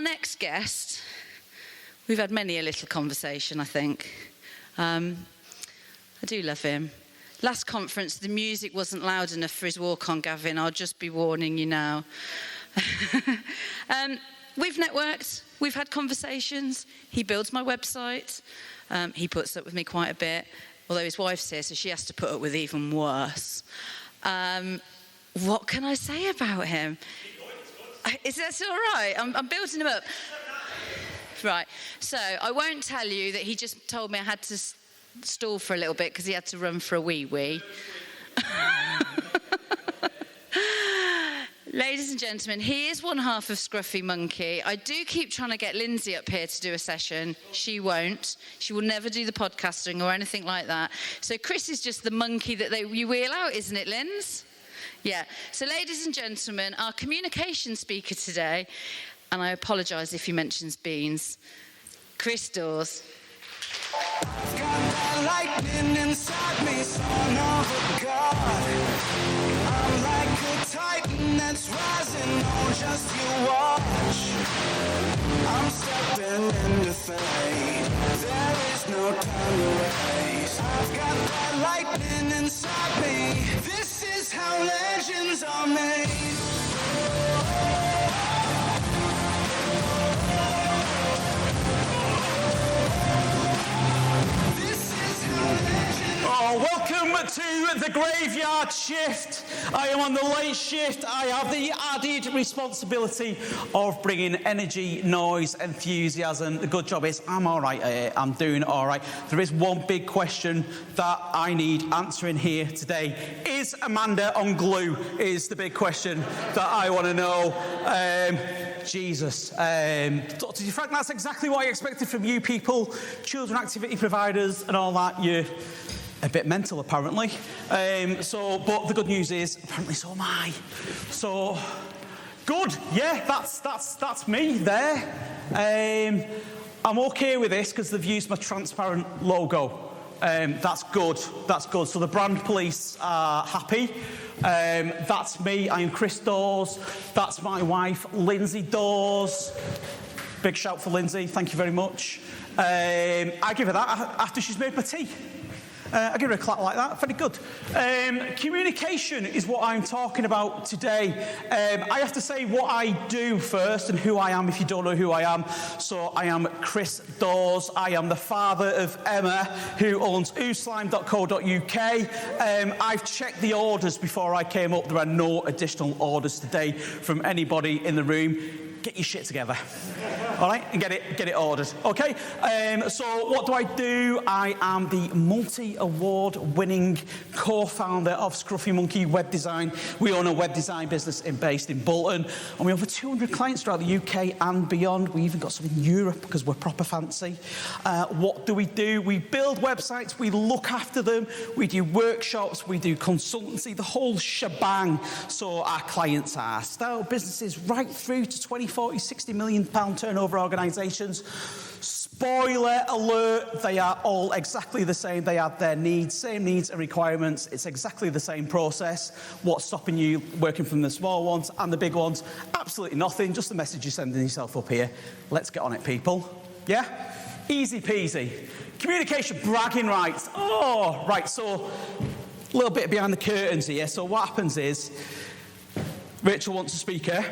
next guest, we've had many a little conversation, I think. I do love him. Last conference, the music wasn't loud enough for his walk on, Gavin. I'll just be warning you now. We've networked. We've had conversations. He builds my website. He puts up with me quite a bit, although his wife's here, so she has to put up with even worse. What can I say about him? Is that all right? I'm building him up. Right. So I won't tell you that he just told me I had to stall for a little bit because he had to run for a wee-wee. Ladies and gentlemen, he is one half of Scruffymonkey. I do keep trying to get Lindsay up here to do a session. She won't. She will never do the podcasting or anything like that. So Chris is just the monkey that you wheel out, isn't it, Linz? Yeah. So ladies and gentlemen, our communication speaker today, and I apologise if he mentions beans, Chris Dawes. I've got that lightning inside me, son of a god. I'm like a titan that's rising, oh, just you watch. I'm stepping into fate, there is no time to waste. I've got that lightning inside me, this is how legends are made. Oh, welcome to the graveyard shift. I am on the late shift. I have the added responsibility of bringing energy, noise, enthusiasm. The good job is I'm all right. I'm doing all right. There is one big question that I need answering here today. Is Amanda on glue? Is the big question that I want to know. Jesus. Dr. Frank, that's exactly what I expected from you people, children activity providers and all that. You're a bit mental, apparently. But the good news is, apparently so am I. So, good. Yeah, that's me there. I'm okay with this because they've used my transparent logo. That's good. That's good. So the brand police are happy. That's me. I am Chris Dawes. That's my wife, Lindsay Dawes. Big shout for Lindsay. Thank you very much. I give her that after she's made my tea. I give her a clap like that. Very good. Communication is what I'm talking about today. I have to say what I do first and who I am if you don't know who I am. So I am Chris Dawes. I am the father of Emma, who owns ooslime.co.uk. I've checked the orders before I came up. There are no additional orders today from anybody in the room. Get your shit together, all right, and get it ordered, okay? So what do? I am the multi-award-winning co-founder of Scruffymonkey Web Design. We own a web design business based in Bolton, and we have over 200 clients throughout the UK and beyond. We even got some in Europe because we're proper fancy. What do? We build websites, we look after them, we do workshops, we do consultancy, the whole shebang. So our clients are startup businesses right through to 20, 40, 60 million pound turnover organisations. Spoiler alert, they are all exactly the same. They have their needs, same needs and requirements. It's exactly the same process. What's stopping you working from the small ones and the big ones? Absolutely nothing, just the message you're sending yourself up here. Let's get on it, people. Yeah? Easy peasy. Communication, bragging rights. Oh, right, so a little bit behind the curtains here. So what happens is, Rachel wants a speaker.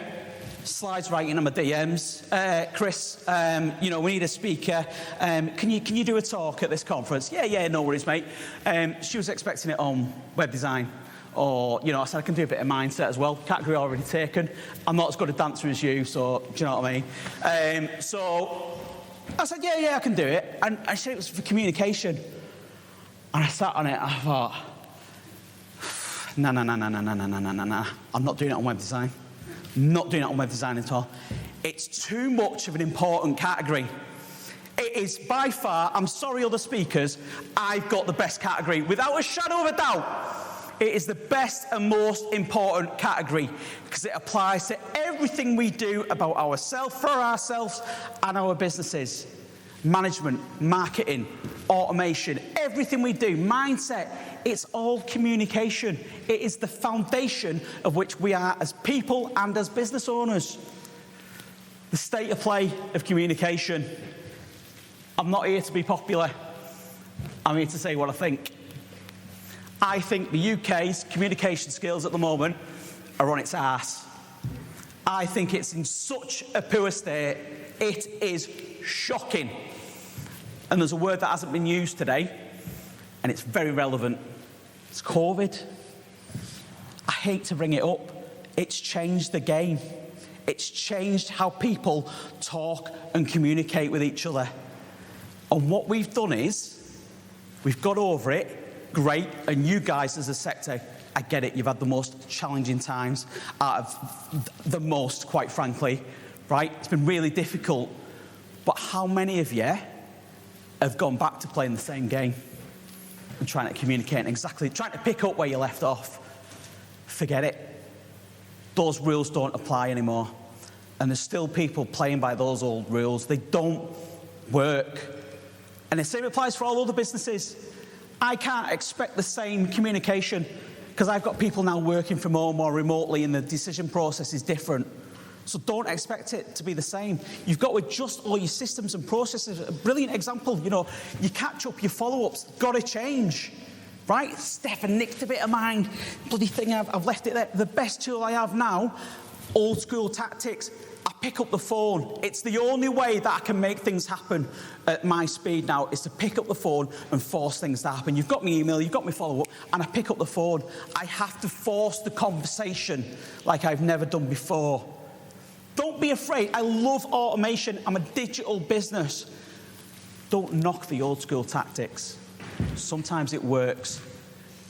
Slides right into my DMs. Chris, we need a speaker. Can you do a talk at this conference? Yeah, no worries, mate. She was expecting it on web design. Or, I said I can do a bit of mindset as well. Category already taken. I'm not as good a dancer as you, so do you know what I mean? So I said, yeah, I can do it. And I said it was for communication. And I sat on it, I thought, no. I'm not doing it on web design. Not doing it on web design at all. It's too much of an important category. It is by far, I'm sorry other speakers, I've got the best category. Without a shadow of a doubt, it is the best and most important category because it applies to everything we do about ourselves, for ourselves and our businesses. Management, marketing, automation, everything we do, mindset, it's all communication. It is the foundation of which we are as people and as business owners. The state of play of communication. I'm not here to be popular. I'm here to say what I think. I think the UK's communication skills at the moment are on its arse. I think it's in such a poor state, it is shocking. And there's a word that hasn't been used today, and it's very relevant. It's COVID. I hate to bring it up. It's changed the game. It's changed how people talk and communicate with each other. And what we've done is, we've got over it, great, and you guys as a sector, I get it, you've had the most challenging times out of the most, quite frankly, right? It's been really difficult. But how many of you have gone back to playing the same game and trying to communicate exactly, trying to pick up where you left off? Forget it. Those rules don't apply anymore. And there's still people playing by those old rules. They don't work. And the same applies for all other businesses. I can't expect the same communication because I've got people now working from home or remotely and the decision process is different. So don't expect it to be the same. You've got to adjust all your systems and processes. A brilliant example, you know, your catch-up, your follow-ups, got to change. Right? Steph nicked a bit of mine. Bloody thing, I've left it there. The best tool I have now, old school tactics. I pick up the phone. It's the only way that I can make things happen at my speed now, is to pick up the phone and force things to happen. You've got my email, you've got my follow-up, and I pick up the phone. I have to force the conversation like I've never done before. Don't be afraid. I love automation. I'm a digital business. Don't knock the old school tactics. Sometimes it works.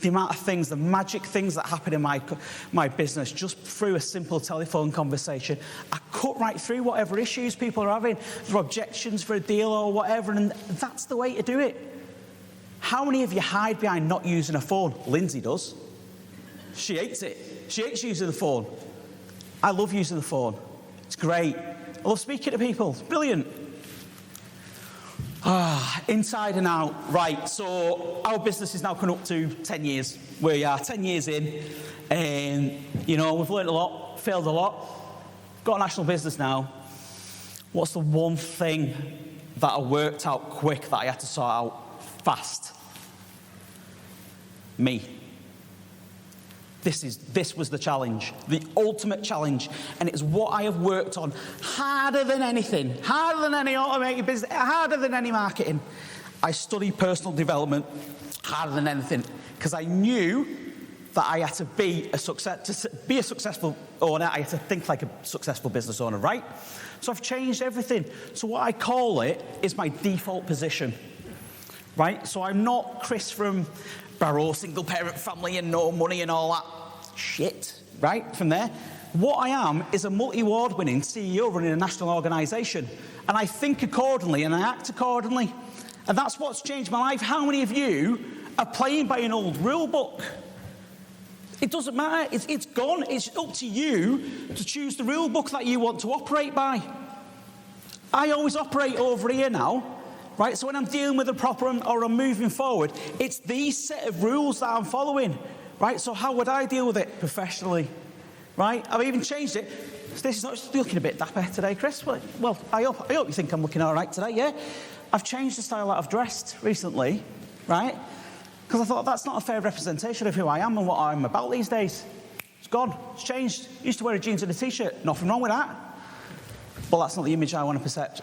The amount of things, the magic things that happen in my business, just through a simple telephone conversation, I cut right through whatever issues people are having, their objections for a deal or whatever, and that's the way to do it. How many of you hide behind not using a phone? Lindsay does. She hates it. She hates using the phone. I love using the phone. It's great. I love speaking to people. It's brilliant. Inside and out. Right, so our business is now coming up to 10 years. We are 10 years in, and, you know, we've learned a lot, failed a lot, got a national business now. What's the one thing that I worked out quick that I had to sort out fast? Me. This was the challenge, the ultimate challenge, and it's what I have worked on harder than anything, harder than any automated business, harder than any marketing. I studied personal development harder than anything because I knew that I had to be a successful owner. I had to think like a successful business owner, right? So I've changed everything. So what I call it is my default position, right? So I'm not Chris from Barrow, single parent family and no money and all that shit, right, from there. What I am is a multi-award winning CEO running a national organisation, and I think accordingly and I act accordingly, and that's what's changed my life. How many of you are playing by an old rule book? It doesn't matter, it's gone. It's up to you to choose the rule book that you want to operate by. I always operate over here now. Right, so when I'm dealing with a problem or I'm moving forward, it's these set of rules that I'm following. Right, so how would I deal with it professionally? Right, I've even changed it. Stacey's not looking a bit dapper today, Chris. Well, I hope you think I'm looking all right today, yeah? I've changed the style that I've dressed recently, right? Because I thought that's not a fair representation of who I am and what I'm about these days. It's gone, it's changed. Used to wear a jeans and a t-shirt, nothing wrong with that. But that's not the image I want to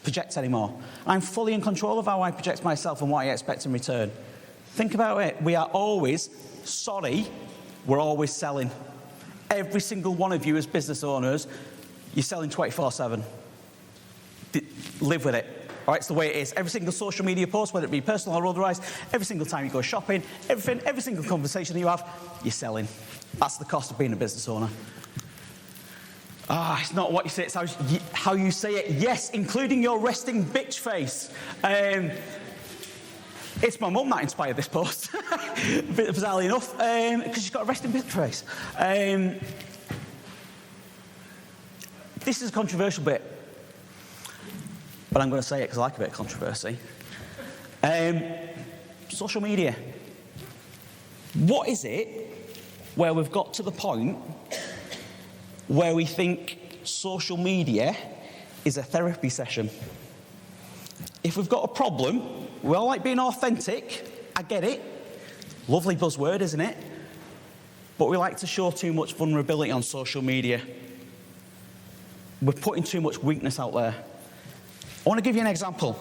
project anymore. I'm fully in control of how I project myself and what I expect in return. Think about it. We are always, we're always selling. Every single one of you as business owners, you're selling 24/7. Live with it. All right, it's the way it is. Every single social media post, whether it be personal or otherwise, every single time you go shopping, every single conversation that you have, you're selling. That's the cost of being a business owner. It's not what you say, it's how you say it. Yes, including your resting bitch face. It's my mum that inspired this post, a bit bizarrely enough, because she's got a resting bitch face. This is a controversial bit, but I'm going to say it because I like a bit of controversy. Social media. What is it where we've got to the point where we think social media is a therapy session. If we've got a problem, we all like being authentic. I get it. Lovely buzzword, isn't it? But we like to show too much vulnerability on social media. We're putting too much weakness out there. I want to give you an example.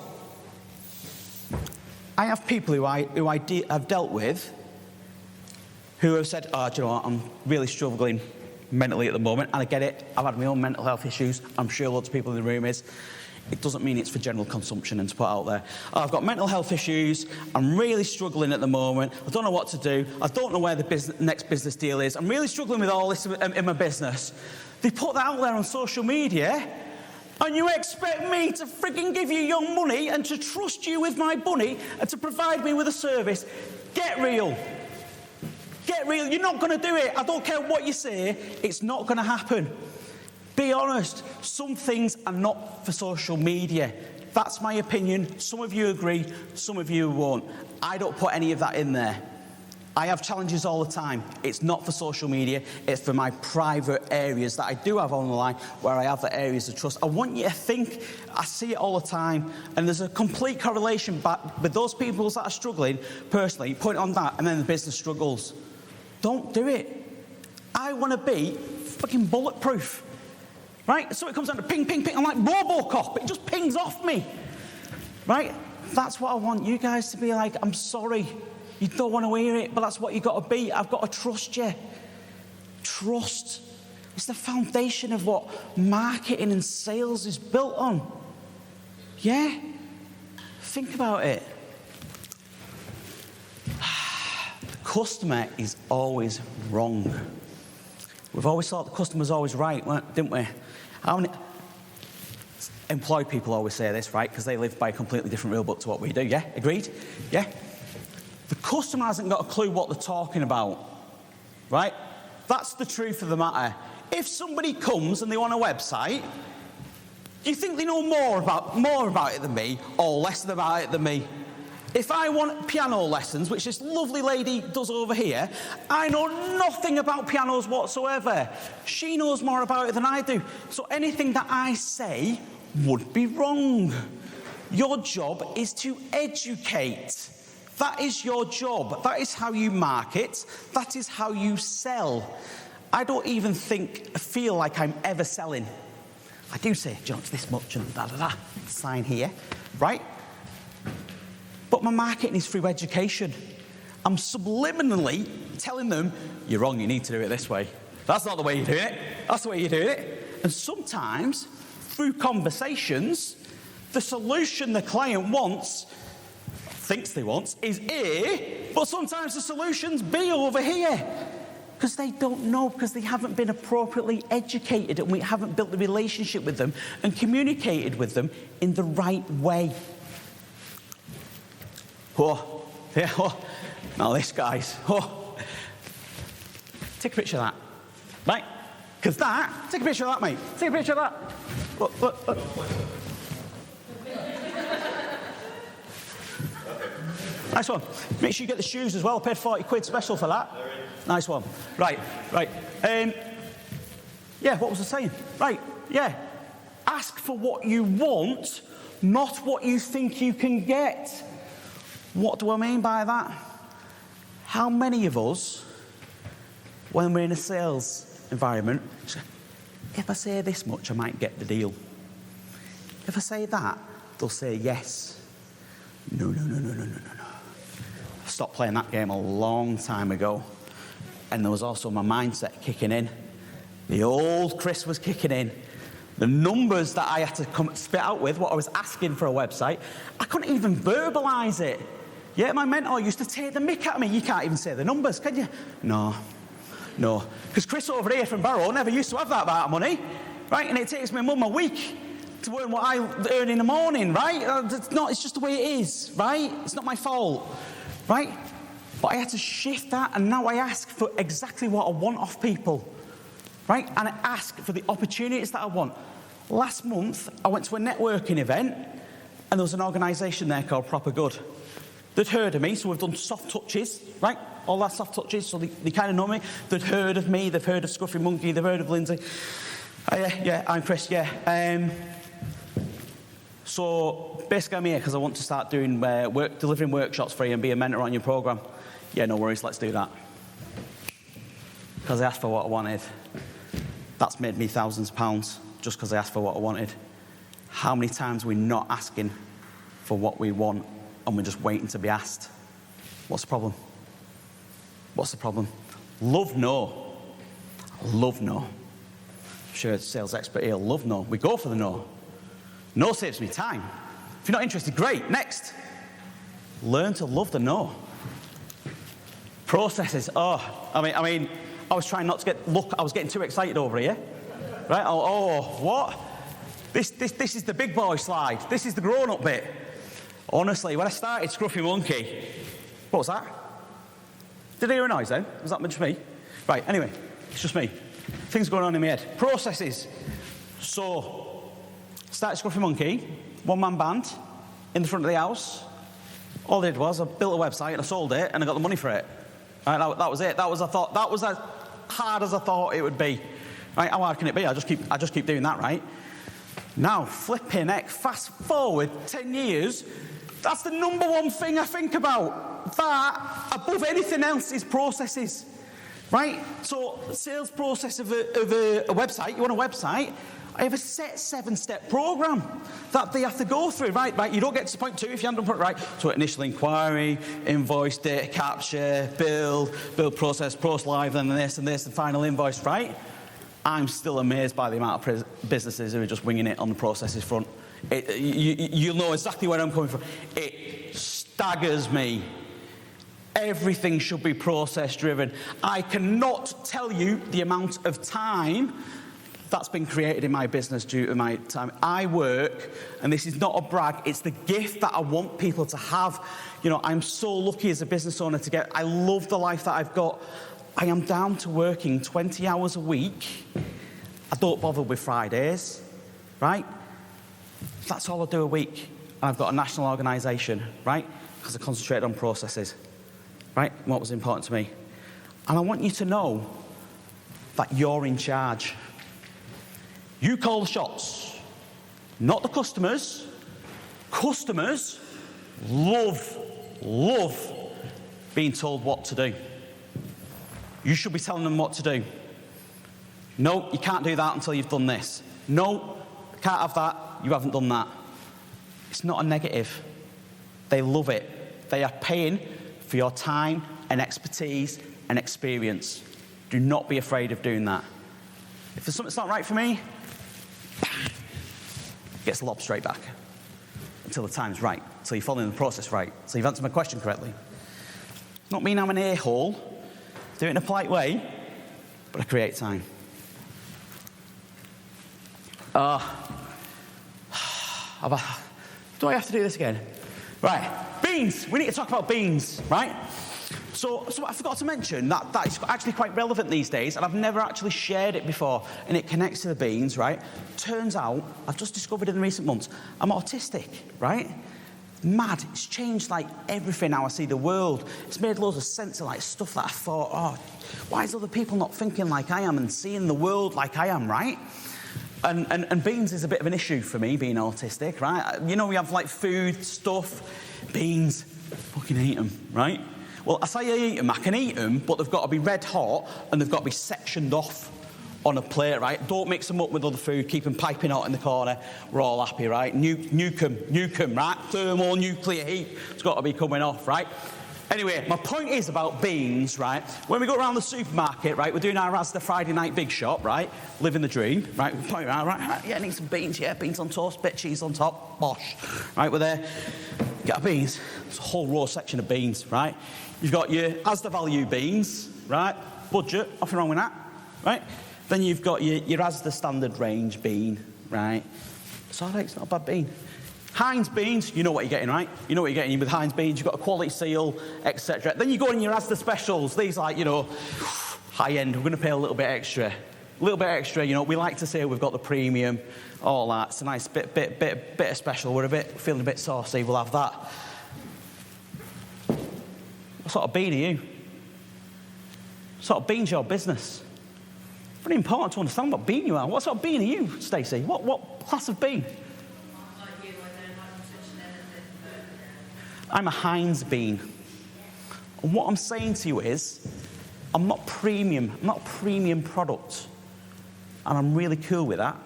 I have people who I've dealt with who have said, oh, do you know what, I'm really struggling mentally at the moment, and I get it. I've had my own mental health issues. I'm sure lots of people in the room is. It doesn't mean it's for general consumption and to put out there. I've got mental health issues. I'm really struggling at the moment. I don't know what to do. I don't know where the next business deal is. I'm really struggling with all this in my business. They put that out there on social media, and you expect me to frigging give you your money and to trust you with my money and to provide me with a service. Get real. Get real. You're not going to do it. I don't care what you say. It's not going to happen. Be honest. Some things are not for social media. That's my opinion. Some of you agree. Some of you won't. I don't put any of that in there. I have challenges all the time. It's not for social media. It's for my private areas that I do have online where I have the areas of trust. I want you to think, I see it all the time, and there's a complete correlation back with those people that are struggling, personally, put it on that, and then the business struggles. Don't do it. I want to be fucking bulletproof. Right? So it comes down to ping, ping, ping. I'm like Robocop. It just pings off me. Right? That's what I want you guys to be like. I'm sorry. You don't want to hear it, but that's what you've got to be. I've got to trust you. Trust. It's the foundation of what marketing and sales is built on. Yeah? Think about it. The customer is always wrong. We've always thought the customer's always right, didn't we? How many employed people always say this, right? Because they live by a completely different rule book to what we do, yeah? Agreed? Yeah? The customer hasn't got a clue what they're talking about, right? That's the truth of the matter. If somebody comes and they want a website, do you think they know more about it than me or less about it than me? If I want piano lessons, which this lovely lady does over here, I know nothing about pianos whatsoever. She knows more about it than I do. So anything that I say would be wrong. Your job is to educate. That is your job. That is how you market. That is how you sell. I don't even feel like I'm ever selling. I do say, John, it's this much and da-da-da. Sign here, right? But my marketing is through education. I'm subliminally telling them, you're wrong, you need to do it this way. That's not the way you're doing it. That's the way you're doing it. And sometimes, through conversations, the solution the client thinks they want, is A, but sometimes the solution's B over here. Because they don't know, because they haven't been appropriately educated and we haven't built the relationship with them and communicated with them in the right way. Oh, yeah, oh. Now this, guys. Oh. Take a picture of that. Right? Because take a picture of that, mate. Take a picture of that. Look, look, look. Nice one. Make sure you get the shoes as well. I paid 40 quid special for that. Nice one. Right. Yeah, what was I saying? Right, yeah. Ask for what you want, not what you think you can get. What do I mean by that? How many of us, when we're in a sales environment, if I say this much, I might get the deal. If I say that, they'll say yes. No. I stopped playing that game a long time ago. And there was also my mindset kicking in. The old Chris was kicking in. The numbers that I had to spit out with, what I was asking for a website, I couldn't even verbalise it. Yeah, my mentor used to take the mick at me. You can't even say the numbers, can you? No. Because Chris over here from Barrow never used to have that amount of money, right? And it takes my mum a week to earn what I earn in the morning, right? It's just the way it is, right? It's not my fault, right? But I had to shift that, and now I ask for exactly what I want off people, right? And I ask for the opportunities that I want. Last month, I went to a networking event, and there was an organisation there called Proper Good. They'd heard of me, so we've done soft touches, right? All that soft touches, so they kind of know me. They'd heard of me, they've heard of Scruffymonkey, they've heard of Lindsay. Yeah, I'm Chris, yeah. So basically I'm here because I want to start doing delivering workshops for you and be a mentor on your program. Yeah, no worries, let's do that. Because I asked for what I wanted. That's made me thousands of pounds just because I asked for what I wanted. How many times are we not asking for what we want and we're just waiting to be asked? What's the problem? What's the problem? Love no. Love no. I'm sure it's a sales expert here. Love no. We go for the no. No saves me time. If you're not interested, great. Next. Learn to love the no. Processes. Oh, I mean, I was trying not to I was getting too excited over here. Right? Oh, what? This is the big boy slide. This is the grown-up bit. Honestly, when I started Scruffymonkey, what was that? Did I hear a noise then? Was that just me? Right, anyway, it's just me. Things going on in my head. Processes. So, started Scruffymonkey, one-man band, in the front of the house. All I did was I built a website and I sold it and I got the money for it. Right, that was it. That was as hard as I thought it would be. Right, how hard can it be? I just keep doing that, right? Now, flipping heck, fast forward 10 years, that's the number one thing I think about. That, above anything else, is processes. Right? So, the sales process of a website, you want a website, I have a set 7-step program that they have to go through, right? You don't get to point 2 if you haven't done it right. So initial inquiry, invoice, data capture, build process, post live, and this, and final invoice, right? I'm still amazed by the amount of businesses who are just winging it on the processes front. You'll know exactly where I'm coming from. It staggers me. Everything should be process driven. I cannot tell you the amount of time that's been created in my business due to my time. I work, and this is not a brag, it's the gift that I want people to have. You know, I'm so lucky as a business owner to get, I love the life that I've got. I am down to working 20 hours a week. I don't bother with Fridays, right? That's all I do a week. And I've got a national organisation, right? Because I concentrate on processes, right? And what was important to me. And I want you to know that you're in charge. You call the shots, not the customers. Customers love being told what to do. You should be telling them what to do. No, you can't do that until you've done this. No, can't have that, you haven't done that. It's not a negative. They love it. They are paying for your time and expertise and experience. Do not be afraid of doing that. If there's something that's not right for me, gets lobbed straight back until the time's right, until you're following the process right, until you've answered my question correctly. Not mean I'm an a-hole, do it in a polite way, but I create time. Do I have to do this again? Right, beans. We need to talk about beans, right? So I forgot to mention that is actually quite relevant these days, and I've never actually shared it before, and it connects to the beans, right? Turns out, I've just discovered in recent months, I'm autistic, right? Mad. It's changed, like, everything how I see the world. It's made loads of sense of, like, stuff that I thought, oh, why is other people not thinking like I am and seeing the world like I am, right? And beans is a bit of an issue for me, being autistic, right? You know, we have, like, food, stuff, beans, fucking eat them, right? Well, I say I eat them, I can eat them, but they've got to be red hot and they've got to be sectioned off on a plate, right? Don't mix them up with other food, keep them piping hot in the corner. We're all happy, right? Nuke them, right? Thermonuclear heat, it's got to be coming off, right? Anyway, my point is about beans, right? When we go around the supermarket, right, we're doing our Asda Friday night big shop, right? Living the dream, right? We point around, right? Yeah, I need some beans, yeah, beans on toast, bit of cheese on top, bosh. Right, we're there. Get our beans. It's a whole raw section of beans, right? You've got your Asda value beans, right? Budget, nothing wrong with that, right? Then you've got your Asda standard range bean, right? It's all right, it's not a bad bean. Heinz beans, you know what you're getting, right? You know what you're getting with Heinz beans. You've got a quality seal, etc. Then you go in your Asda specials. These, like, you know, high end. We're going to pay a little bit extra. A little bit extra, you know. We like to say we've got the premium, all that. It's a nice bit of special. We're feeling a bit saucy. We'll have that. What sort of bean are you? What sort of bean's your business? Very important to understand what bean you are. What sort of bean are you, Stacey? What class of bean? I'm a Heinz bean. And what I'm saying to you is, I'm not premium. I'm not a premium product. And I'm really cool with that.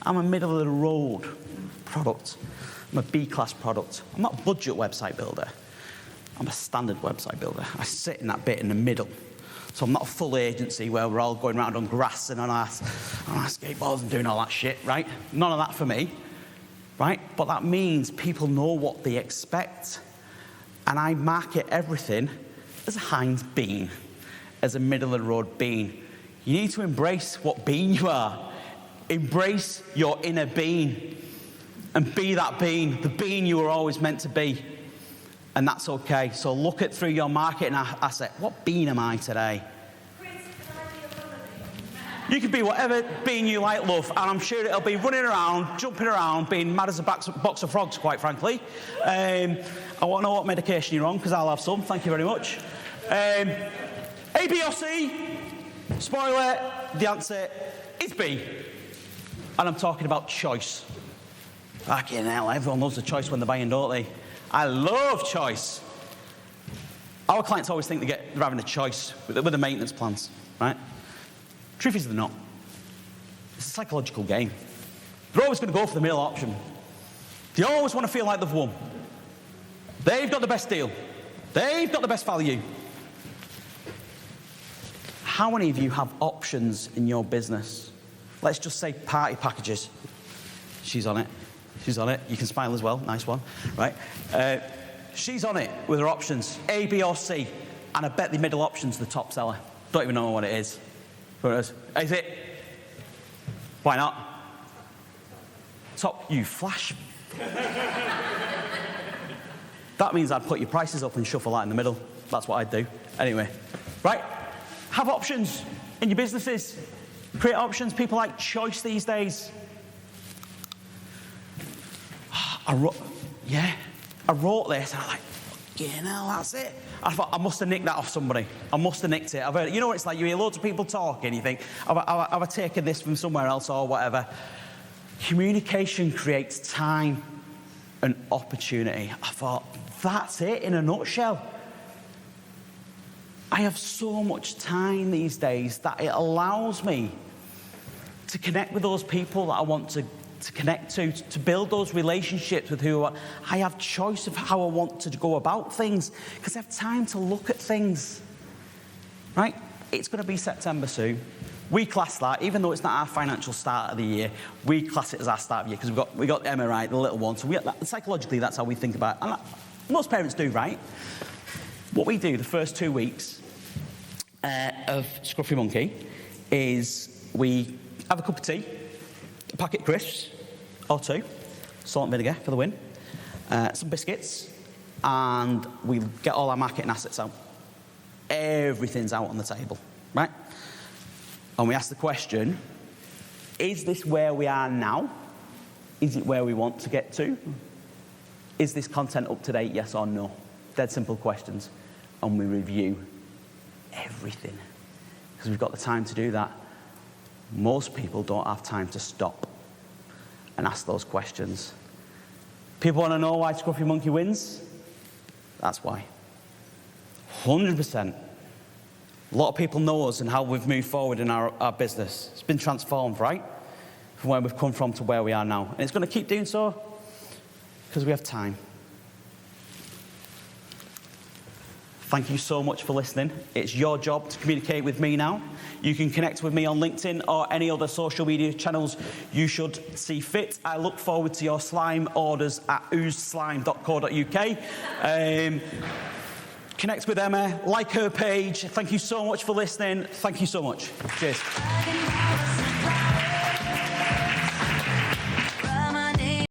I'm a middle-of-the-road product. I'm a B-class product. I'm not a budget website builder. I'm a standard website builder. I sit in that bit in the middle. So I'm not a full agency where we're all going around on grass and on our skateboards and doing all that shit, right? None of that for me, right? But that means people know what they expect. And I market everything as a Heinz bean, as a middle-of-the-road bean. You need to embrace what bean you are. Embrace your inner bean. And be that bean, the bean you were always meant to be. And that's okay. So look at through your marketing asset. What bean am I today? You can be whatever bean you like, love, and I'm sure it'll be running around, jumping around, being mad as a box of frogs, quite frankly. I want to know what medication you're on, because I'll have some. Thank you very much. A, B, or C? Spoiler, the answer is B. And I'm talking about choice. Fucking hell, everyone loves a choice when they're buying, don't they? I love choice. Our clients always think they're having a choice with the maintenance plans, right? Truth is they're not. It's a psychological game. They're always going to go for the middle option. They always want to feel like they've won. They've got the best deal. They've got the best value. How many of you have options in your business? Let's just say party packages. She's on it. She's on it. You can smile as well. Nice one. Right? She's on it with her options. A, B, or C. And I bet the middle option's the top seller. Don't even know what it is. Is it? Why not? Top, you flash. That means I'd put your prices up and shuffle that in the middle. That's what I'd do. Anyway. Right? Have options in your businesses. Create options. People like choice these days. I wrote this and I'm like, fucking hell, that's it. I thought, I must have nicked that off somebody. I must have nicked it. I've heard it. You know what it's like? You hear loads of people talking, you think, have I taken this from somewhere else or whatever? Communication creates time and opportunity. I thought, that's it in a nutshell. I have so much time these days that it allows me to connect with those people that I want to connect to build those relationships with who I have choice of how I want to go about things, because I have time to look at things, right? It's going to be September soon. We class that, even though it's not our financial start of the year, we class it as our start of the year, because we got Emma, right, the little one, so psychologically that's how we think about it. And most parents do, right? What we do the first 2 weeks of Scruffy Monkey is we have a cup of tea, a packet of crisps, or 2, salt and vinegar for the win, some biscuits, and we get all our marketing assets out. Everything's out on the table, right? And we ask the question, is this where we are now? Is it where we want to get to? Is this content up to date, yes or no? Dead simple questions. And we review everything, because we've got the time to do that. Most people don't have time to stop and ask those questions. People want to know why Scruffy Monkey wins? That's why. 100%. A lot of people know us and how we've moved forward in our business. It's been transformed, right? From where we've come from to where we are now. And it's going to keep doing so because we have time. Thank you so much for listening. It's your job to communicate with me now. You can connect with me on LinkedIn or any other social media channels you should see fit. I look forward to your slime orders at oozeslime.co.uk. Connect with Emma, like her page. Thank you so much for listening. Thank you so much. Cheers.